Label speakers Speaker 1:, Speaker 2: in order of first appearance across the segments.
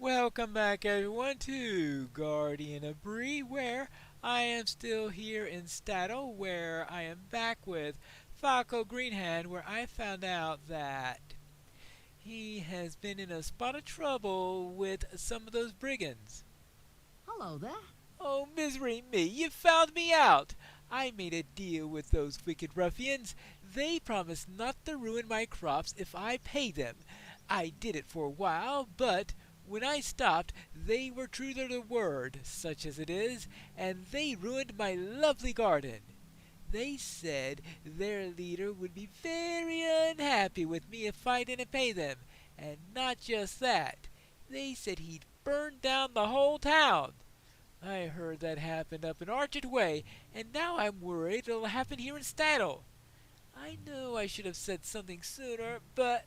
Speaker 1: Welcome back, everyone, to Guardian of Bree, where I am still here in Stattle, where I am back with Falco Greenhand, where I found out that he has been in a spot of trouble with some of those brigands.
Speaker 2: Hello there.
Speaker 1: Oh, misery me, you found me out! I made a deal with those wicked ruffians. They promised not to ruin my crops if I paid them. I did it for a while, but when I stopped, they were true to their word, such as it is, and they ruined my lovely garden. They said their leader would be very unhappy with me if I didn't pay them, and not just that. They said he'd burn down the whole town. I heard that happened up in Archard Way, and now I'm worried it'll happen here in Stattle. I know I should have said something sooner, but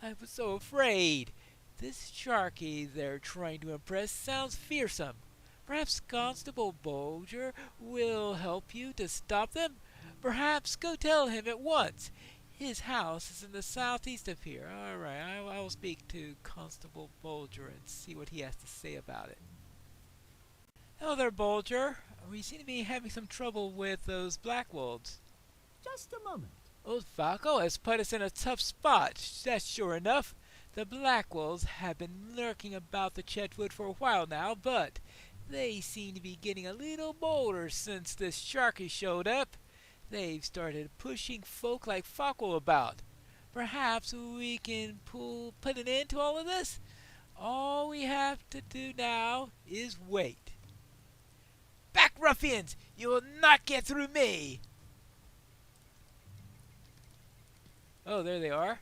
Speaker 1: I was so afraid. This Sharky they're trying to impress sounds fearsome. Perhaps Constable Bolger will help you to stop them? Perhaps go tell him at once. His house is in the southeast of here. All right, I will speak to Constable Bolger and see what he has to say about it. Hello there, Bolger. We seem to be having some trouble with those black wolves.
Speaker 2: Just a moment.
Speaker 1: Old Falco has put us in a tough spot, that's sure enough. The Blackwolves have been lurking about the Chetwood for a while now, but they seem to be getting a little bolder since this Sharky showed up. They've started pushing folk like Falco about. Perhaps we can put an end to all of this? All we have to do now is wait. Back, ruffians! You will not get through me! Oh, there they are.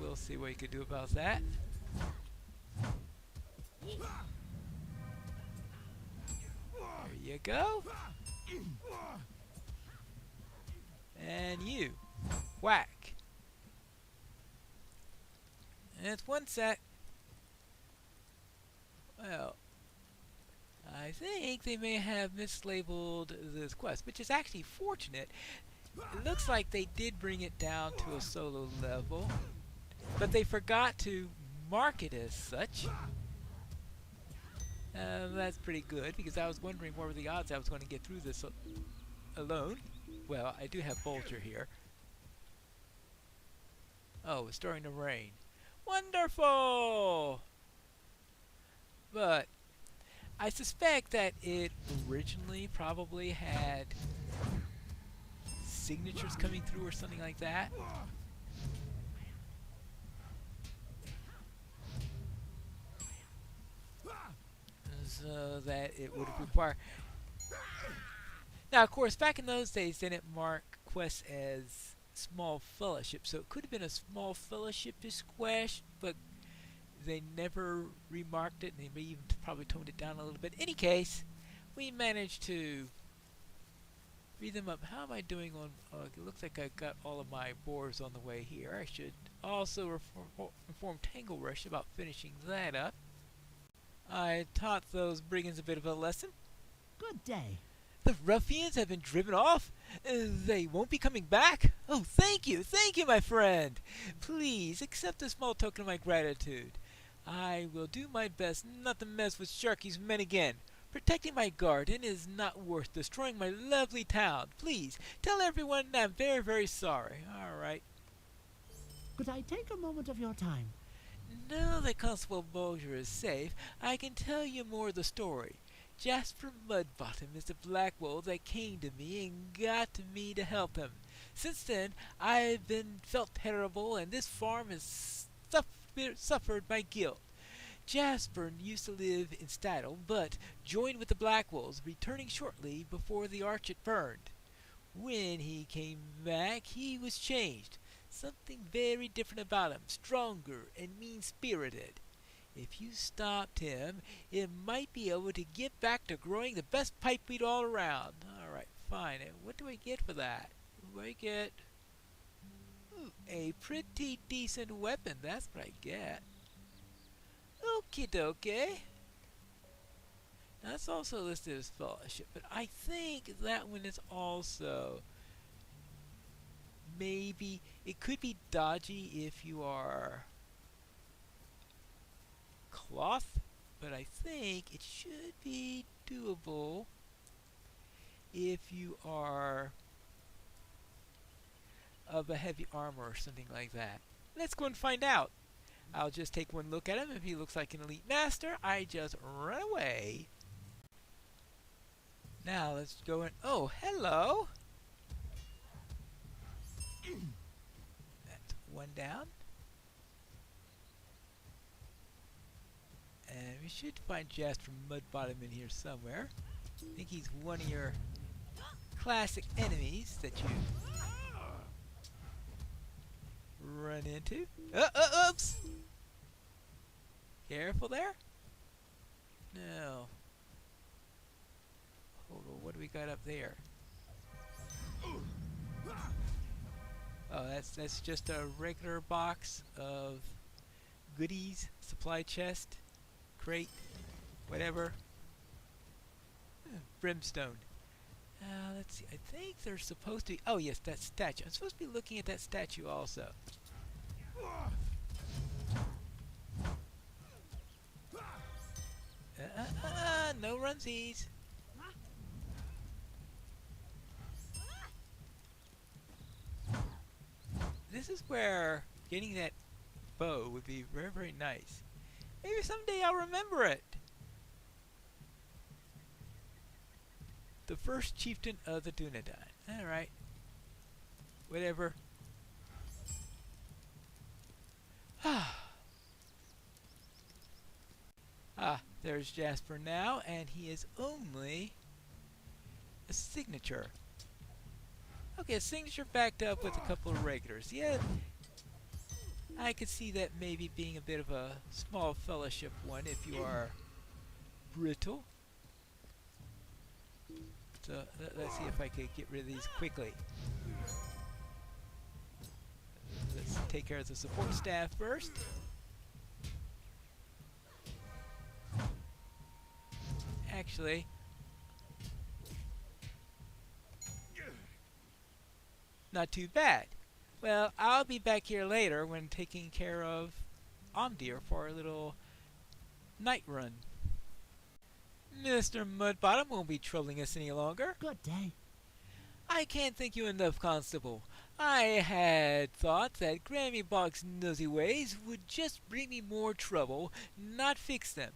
Speaker 1: We'll see what you can do about that. There you go. And you. Whack. And it's one set. Well, I think they may have mislabeled this quest, which is actually fortunate. It looks like they did bring it down to a solo level, but they forgot to mark it as such. That's pretty good, because I was wondering what were the odds I was going to get through this alone. Well, I do have Bolger here. Oh, it's starting to rain. Wonderful! But I suspect that it originally probably had signatures coming through or something like that. So that it would require... Now, of course, back in those days, they didn't mark quests as small fellowship, so it could have been a small fellowship-ish quest, but they never remarked it, and they may even probably toned it down a little bit. In any case, we managed to read them up. How am I doing on... it looks like I got all of my boars on the way here. I should also inform Tangle Rush about finishing that up. I taught those brigands a bit of a lesson.
Speaker 2: Good day.
Speaker 1: The ruffians have been driven off? They won't be coming back? Oh, thank you, my friend. Please accept a small token of my gratitude. I will do my best not to mess with Sharky's men again. Protecting my garden is not worth destroying my lovely town. Please, tell everyone I'm very, very sorry. All right.
Speaker 2: Could I take a moment of your time?
Speaker 1: Now that Constable Bolger is safe, I can tell you more of the story. Jasper Mudbottom is the black wolf that came to me and got me to help him. Since then, I've been felt terrible, and this farm has suffered my guilt. Jasper used to live in Stattle, but joined with the Black Wolves, returning shortly before the Archit burned. When he came back, he was changed. Something very different about him, stronger and mean-spirited. If you stopped him, it might be able to get back to growing the best pipeweed all around. Alright, fine. And what do I get for that? I get a pretty decent weapon. That's what I get. Okie dokie. That's also listed as fellowship, but I think that one is also maybe it could be dodgy if you are cloth, but I think it should be doable if you are of a heavy armor or something like that. Let's go and find out. I'll just take one look at him. If he looks like an elite master, I just run away. Now let's go and... Oh, hello! That's one down. And we should find Jasper Mudbottom in here somewhere. I think he's one of your classic enemies that you run into. Oops! Careful there. No. Hold on, what do we got up there? Oh, that's just a regular box of goodies, supply chest, crate, whatever. Brimstone. Let's see. I think there's supposed to be... Oh, yes, that statue. I'm supposed to be looking at that statue also. No runsies. This is where getting that bow would be very, very nice. Maybe someday I'll remember it. The first chieftain of the Dunedain. Alright. Whatever. There's Jasper now, and he is only a signature. Okay, a signature backed up with a couple of regulars. Yeah, I could see that maybe being a bit of a small fellowship one if you are brittle. So let's see if I could get rid of these quickly. Let's take care of the support staff first. Actually, not too bad. Well, I'll be back here later when taking care of Omdir for a little night run. Mr. Mudbottom won't be troubling us any longer.
Speaker 2: Good day.
Speaker 1: I can't thank you enough, Constable. I had thought that Grammy Bog's nosy ways would just bring me more trouble, not fix them.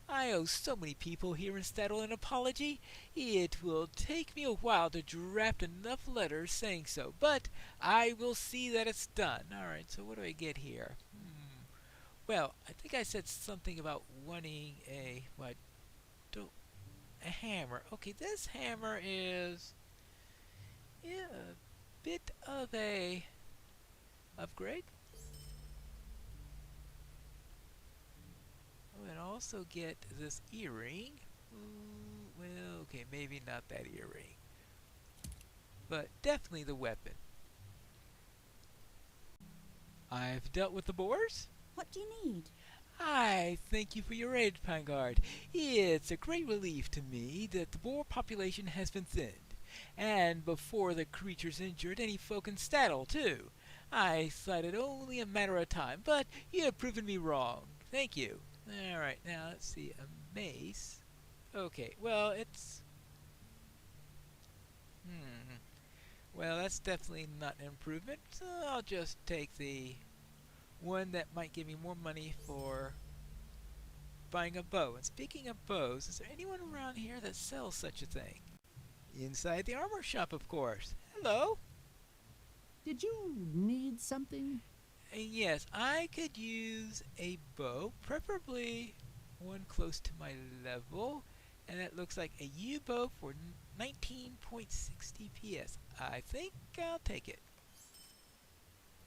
Speaker 1: I owe so many people here in Staddle an apology. It will take me a while to draft enough letters saying so, but I will see that it's done. Alright, so what do I get here? Well, I think I said something about wanting a hammer. Okay, this hammer is a bit of a upgrade. And also get this earring. Well, okay, maybe not that earring. But definitely the weapon. I've dealt with the boars.
Speaker 3: What do you need?
Speaker 1: I thank you for your aid, Vanguard. It's a great relief to me that the boar population has been thinned. And before the creatures injured any folk in Staddle, too. I thought it only a matter of time, but you have proven me wrong. Thank you. Alright, now let's see, a mace. Okay, well, it's... Well, that's definitely not an improvement, so I'll just take the one that might give me more money for buying a bow. And speaking of bows, is there anyone around here that sells such a thing? Inside the armor shop, of course. Hello!
Speaker 2: Did you need something?
Speaker 1: Yes, I could use a bow, preferably one close to my level, and that looks like a U-bow for 19.60 PS. I think I'll take it.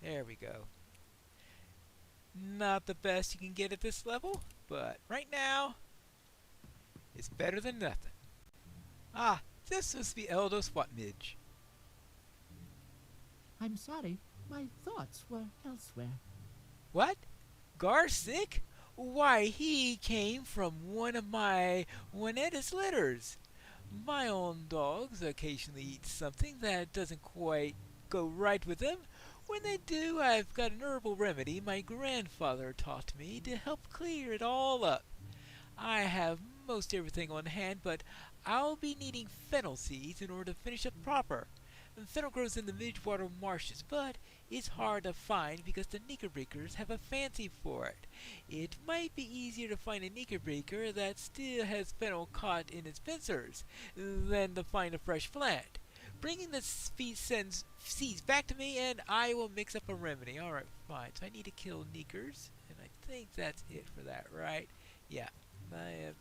Speaker 1: There we go. Not the best you can get at this level, but right now, it's better than nothing. Ah, this was the Eldos Watmidge.
Speaker 2: I'm sorry, my thoughts were elsewhere.
Speaker 1: What? Gar sick? Why, he came from one of my Juaneta's litters. My own dogs occasionally eat something that doesn't quite go right with them. When they do, I've got an herbal remedy my grandfather taught me to help clear it all up. I have most everything on hand, but I'll be needing fennel seeds in order to finish up proper. And fennel grows in the midwater marshes, but it's hard to find because the knickerbockers have a fancy for it. It might be easier to find a knickerbocker that still has fennel caught in its pincers than to find a fresh plant. Bringing the seeds back to me, and I will mix up a remedy. Alright, fine. So I need to kill Neekers, and I think that's it for that, right? Yeah. I am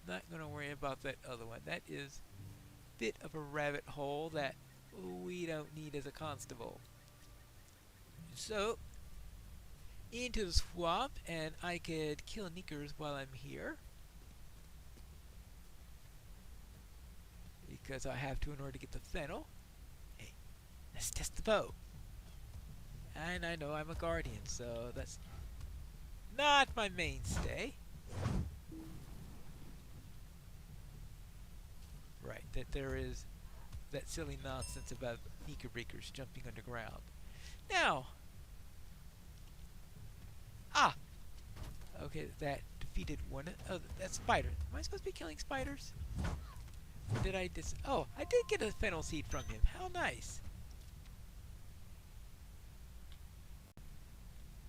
Speaker 1: not going to worry about that other one. That is a bit of a rabbit hole that we don't need as a constable. So, into the swamp, and I could kill Neekers while I'm here. Because I have to in order to get the fennel. Hey, let's test the bow. And I know I'm a guardian, so that's not my mainstay. Right, that there is that silly nonsense about knickerbockers jumping underground. Now, okay, that defeated one. Oh, that's spider. Am I supposed to be killing spiders? Or did I just... Oh, I did get a fennel seed from him. How nice.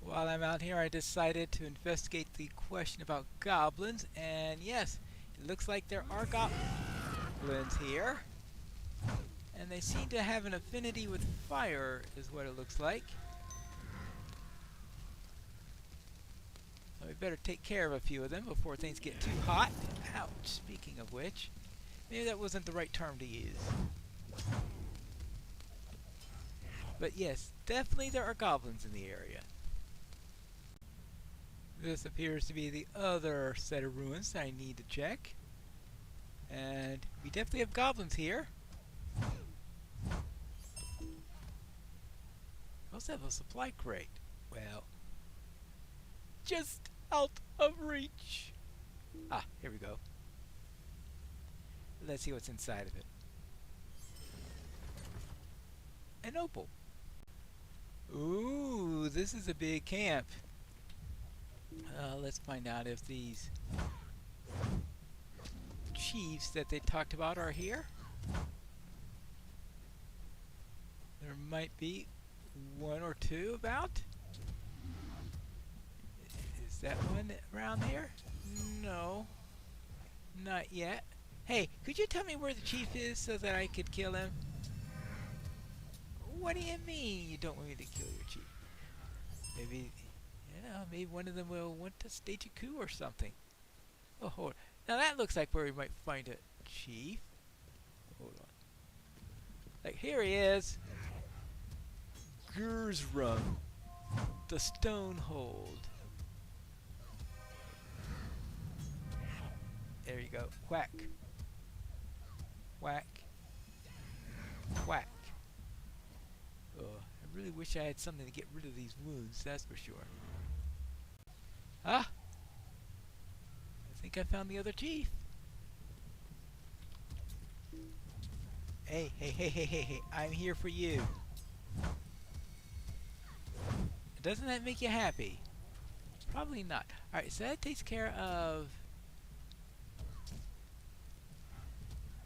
Speaker 1: While I'm out here, I decided to investigate the question about goblins. And yes, it looks like there are goblins here. And they seem to have an affinity with fire, is what it looks like. So we better take care of a few of them before things get too hot. Ouch, speaking of which. Maybe that wasn't the right term to use. But yes, definitely there are goblins in the area. This appears to be the other set of ruins that I need to check. And we definitely have goblins here. We also have a supply crate. Well, just out of reach. Ah, here we go. Let's see what's inside of it. An opal. Ooh, this is a big camp. Let's find out if these chiefs that they talked about are here. There might be one or two about. Is that one around here? No, not yet. Hey, could you tell me where the chief is so that I could kill him? What do you mean you don't want me to kill your chief? Maybe, you know, maybe one of them will want to stage a coup or something. Oh, hold on. Now that looks like where we might find a chief. Hold on. Like, here he is. Gurzrum, the Stonehold. There you go. Whack. Whack. Whack. Oh, I really wish I had something to get rid of these wounds, that's for sure. Ah! I think I found the other chief. Hey, hey, hey, hey, hey, hey, I'm here for you. Doesn't that make you happy? Probably not. Alright, so that takes care of...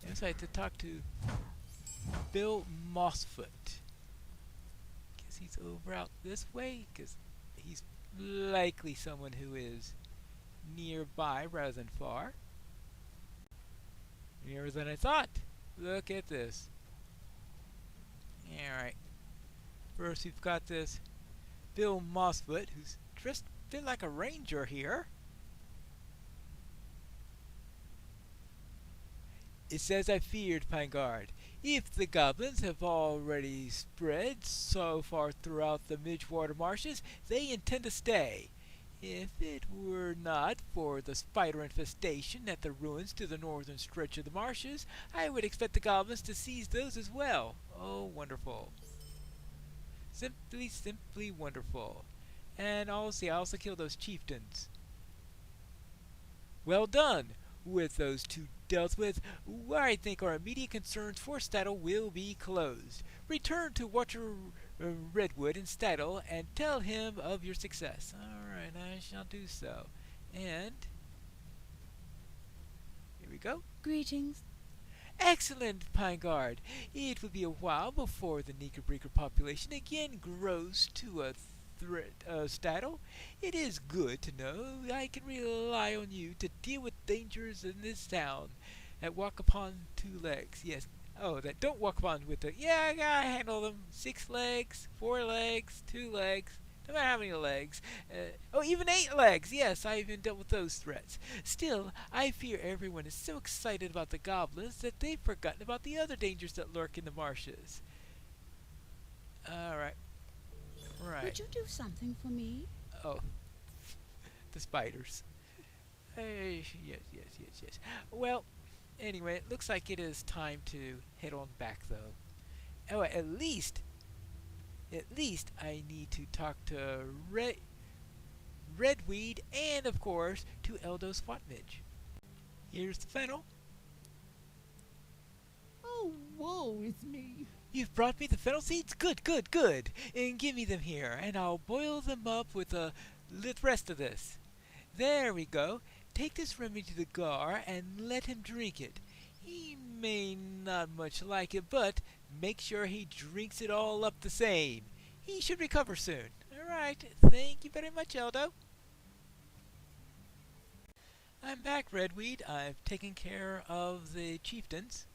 Speaker 1: Yes, I have to talk to Bill Mossfoot. Guess he's over out this way, because he's likely someone who is nearby rather than far. Nearer than I thought. Look at this. Alright. First we've got this Bill Mossfoot, who's dressed a bit like a ranger here. It's as I feared, Pangard. If the goblins have already spread so far throughout the Midwater Marshes, they intend to stay. If it were not for the spider infestation at the ruins to the northern stretch of the marshes, I would expect the goblins to seize those as well. Oh, wonderful. Simply, simply wonderful. And also, I also killed those chieftains. Well done! With those two dealt with, I think our immediate concerns for Staddle will be closed. Return to Water Redwood in Stadel and tell him of your success. All right, I shall do so. And here we go.
Speaker 3: Greetings.
Speaker 1: Excellent, Pine Guard. It will be a while before the Knickerbreaker population again grows to a threat Stadel. It is good to know I can rely on you to deal with dangers in this town that walk upon two legs. Yes. Oh, that don't walk upon with the. Yeah, I gotta handle them. 6 legs, 4 legs, 2 legs. No matter how many legs. Oh, even 8 legs. Yes, I even dealt with those threats. Still, I fear everyone is so excited about the goblins that they've forgotten about the other dangers that lurk in the marshes. Alright.
Speaker 3: Would
Speaker 1: Right.
Speaker 3: you do something for me?
Speaker 1: Oh, the spiders. Yes. Well, anyway, it looks like it is time to head on back, though. Oh, at least I need to talk to Redweed and, of course, to Eldo Swatmidge. Here's the fennel.
Speaker 2: Oh, woe is me.
Speaker 1: You've brought me the fennel seeds? Good. And give me them here, and I'll boil them up with the rest of this. There we go. Take this remedy to the Gar and let him drink it. He may not much like it, but make sure he drinks it all up the same. He should recover soon. All right. Thank you very much, Eldo. I'm back, Redweed. I've taken care of the chieftains.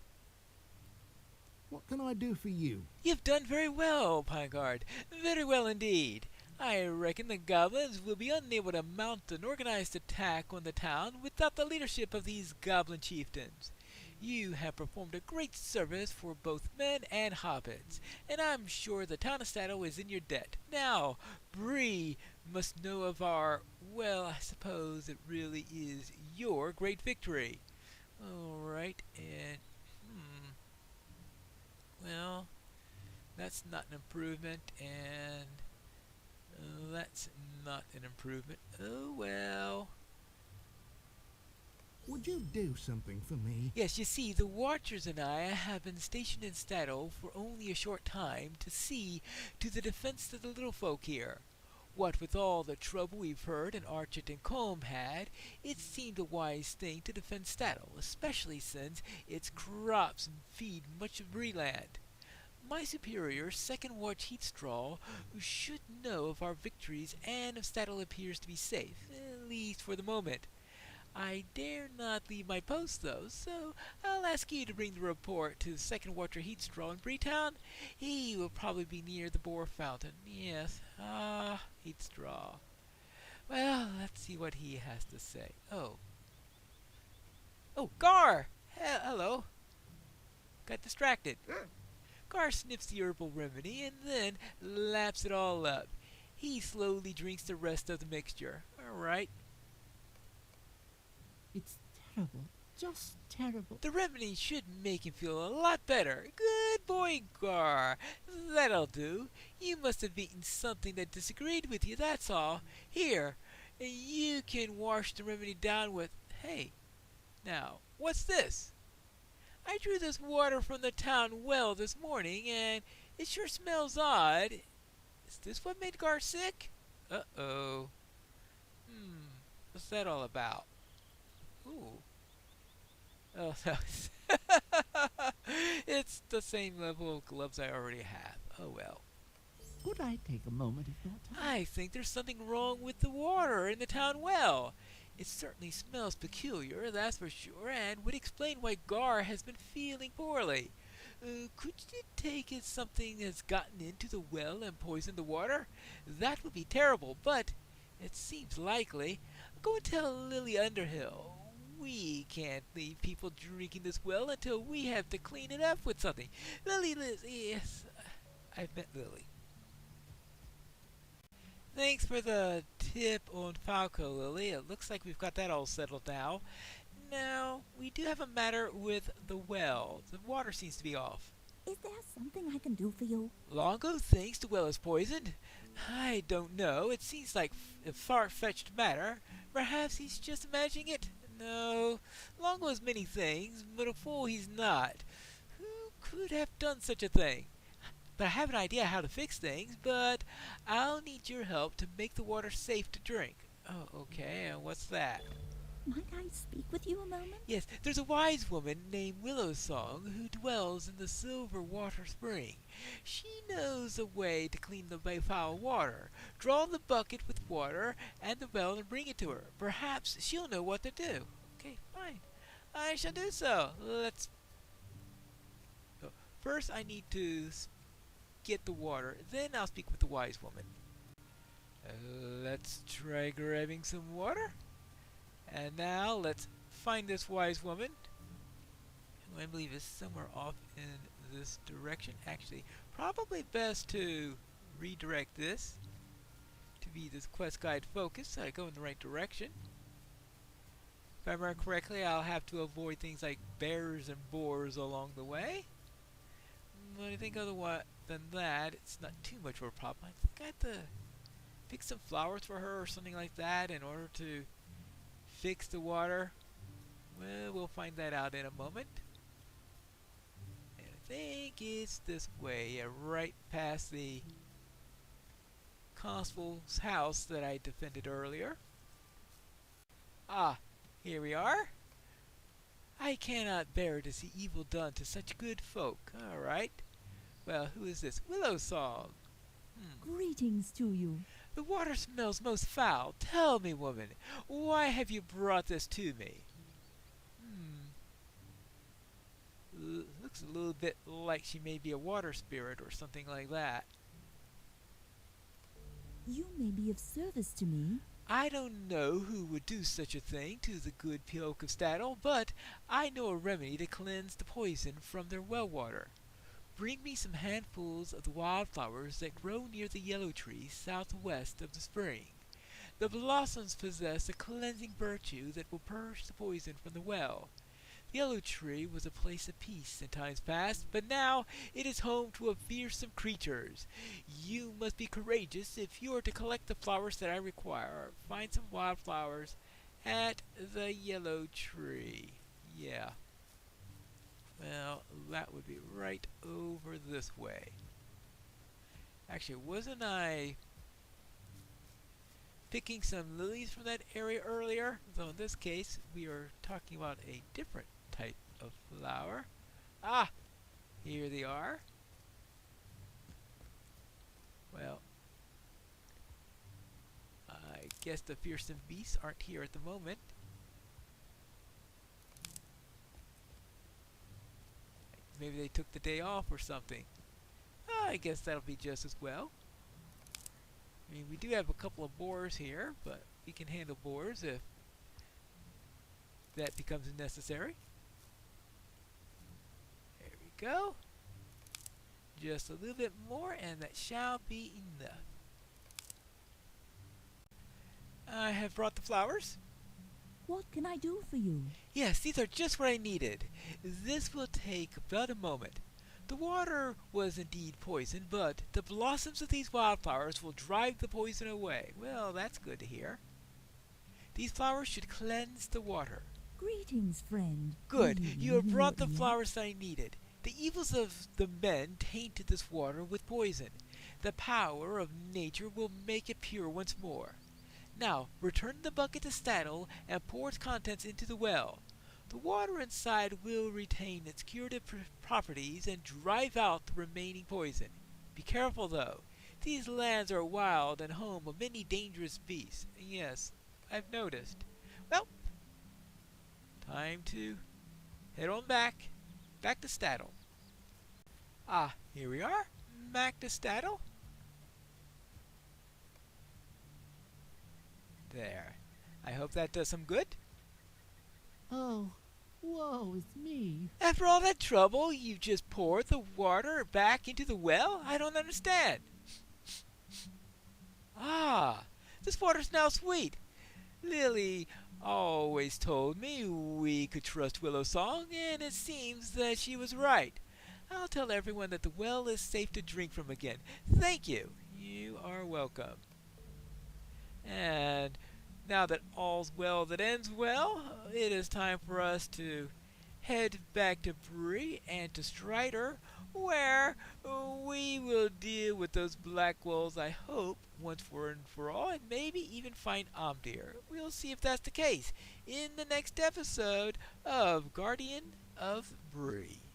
Speaker 4: What can I do for you?
Speaker 1: You've done very well, Pineguard. Very well indeed. I reckon the goblins will be unable to mount an organized attack on the town without the leadership of these goblin chieftains. You have performed a great service for both men and hobbits, and I'm sure the town of Staddle is in your debt. Now, Bree must know of our, well, I suppose it really is your great victory. Alright, and, well, that's not an improvement, and that's not an improvement. Oh well.
Speaker 4: Would you do something for me?
Speaker 1: Yes, you see, the Watchers and I have been stationed in Staddle for only a short time to see to the defense of the little folk here. What with all the trouble we've heard and Archit and Combe had, it seemed a wise thing to defend Staddle, especially since its crops feed much of Breeland. My superior, Second Watch Heatstraw, should know of our victories and if Staddle appears to be safe, at least for the moment. I dare not leave my post, though, so I'll ask you to bring the report to the Second Watcher Heatstraw in Breetown. He will probably be near the Boar Fountain. Yes, Heatstraw. Well, let's see what he has to say. Oh, Gar! Hello. Got distracted. Gar sniffs the herbal remedy and then laps it all up. He slowly drinks the rest of the mixture. All right.
Speaker 2: It's terrible. Just terrible.
Speaker 1: The remedy should make him feel a lot better. Good boy, Gar. That'll do. You must have eaten something that disagreed with you, that's all. Here, you can wash the remedy down with... Hey, now, what's this? I drew this water from the town well this morning, and it sure smells odd. Is this what made Gar sick? Uh-oh. What's that all about? Ooh. Oh, it's the same level of gloves I already have. Oh well.
Speaker 2: Could I take a moment of your time?
Speaker 1: I think there's something wrong with the water in the town well. It certainly smells peculiar, that's for sure, and would explain why Gar has been feeling poorly. Could you take it something has gotten into the well and poisoned the water? That would be terrible, but it seems likely. Go and tell Lily Underhill. We can't leave people drinking this well until we have to clean it up with something. Yes, I've met Lily. Thanks for the tip on Falco, Lily. It looks like we've got that all settled now. Now, we do have a matter with the well. The water seems to be off.
Speaker 5: Is there something I can do for you?
Speaker 1: Longo thinks the well is poisoned. I don't know. It seems like a far-fetched matter. Perhaps he's just imagining it. No, Longo is many things, but a fool he's not. Who could have done such a thing? but I have an idea how to fix things, but I'll need your help to make the water safe to drink. Oh, okay, and what's that?
Speaker 5: Might I speak with you a moment?
Speaker 1: Yes, there's a wise woman named Willow Song who dwells in the Silver Water Spring. She knows a way to clean the foul water. Draw the bucket with water and the well and bring it to her. Perhaps she'll know what to do. Okay, fine. I shall do so. Let's. Oh, first, I need to get the water. Then I'll speak with the wise woman. Let's try grabbing some water. And now let's find this wise woman, who I believe is somewhere off in this direction. Actually, probably best to redirect this to be this quest guide focus so I go in the right direction. If I remember correctly, I'll have to avoid things like bears and boars along the way. But I think otherwise than that, it's not too much of a problem. I think I have to pick some flowers for her or something like that in order to fix the water. Well, we'll find that out in a moment. And I think it's this way, yeah, right past the constable's house that I defended earlier. Ah, here we are. I cannot bear to see evil done to such good folk. All right. Well, who is this? Willow Song.
Speaker 2: Greetings to you.
Speaker 1: The water smells most foul. Tell me, woman, why have you brought this to me? Looks a little bit like she may be a water spirit or something like that.
Speaker 2: You may be of service to me.
Speaker 1: I don't know who would do such a thing to the good folk of Staddle, but I know a remedy to cleanse the poison from their well water. Bring me some handfuls of the wildflowers that grow near the yellow tree southwest of the spring. The blossoms possess a cleansing virtue that will purge the poison from the well. The yellow tree was a place of peace in times past, but now it is home to fearsome creatures. You must be courageous if you are to collect the flowers that I require. Find some wildflowers at the yellow tree. Yeah. Well, that would be right over this way. Actually, wasn't I picking some lilies from that area earlier? Though in this case, we are talking about a different type of flower. Ah, here they are. Well, I guess the fearsome beasts aren't here at the moment. Maybe they took the day off or something. I guess that'll be just as well. I mean, we do have a couple of boars here, but we can handle boars if that becomes necessary. There we go. Just a little bit more, and that shall be enough. I have brought the flowers.
Speaker 2: What can I do for you?
Speaker 1: Yes, these are just what I needed. This will take but a moment. The water was indeed poisoned, but the blossoms of these wildflowers will drive the poison away. Well, that's good to hear. These flowers should cleanse the water.
Speaker 2: Greetings, friend.
Speaker 1: Good,
Speaker 2: Will
Speaker 1: you have brought the
Speaker 2: hear?
Speaker 1: flowers that I needed. The evils of the men tainted this water with poison. The power of nature will make it pure once more. Now, return the bucket to Staddle and pour its contents into the well. The water inside will retain its curative properties and drive out the remaining poison. Be careful, though. These lands are wild and home of many dangerous beasts. Yes, I've noticed. Well, time to head on back to Staddle. Ah, here we are, back to Staddle. There. I hope that does some good.
Speaker 2: Oh, woe is me.
Speaker 1: After all that trouble, you just poured the water back into the well? I don't understand. Ah, this water's now sweet. Lily always told me we could trust Willow Song, and it seems that she was right. I'll tell everyone that the well is safe to drink from again. Thank you. You are welcome. And now that all's well that ends well, it is time for us to head back to Bree and to Strider, where we will deal with those Blackwells, I hope, once and for all, and maybe even find Omdir. We'll see if that's the case in the next episode of Guardian of Bree.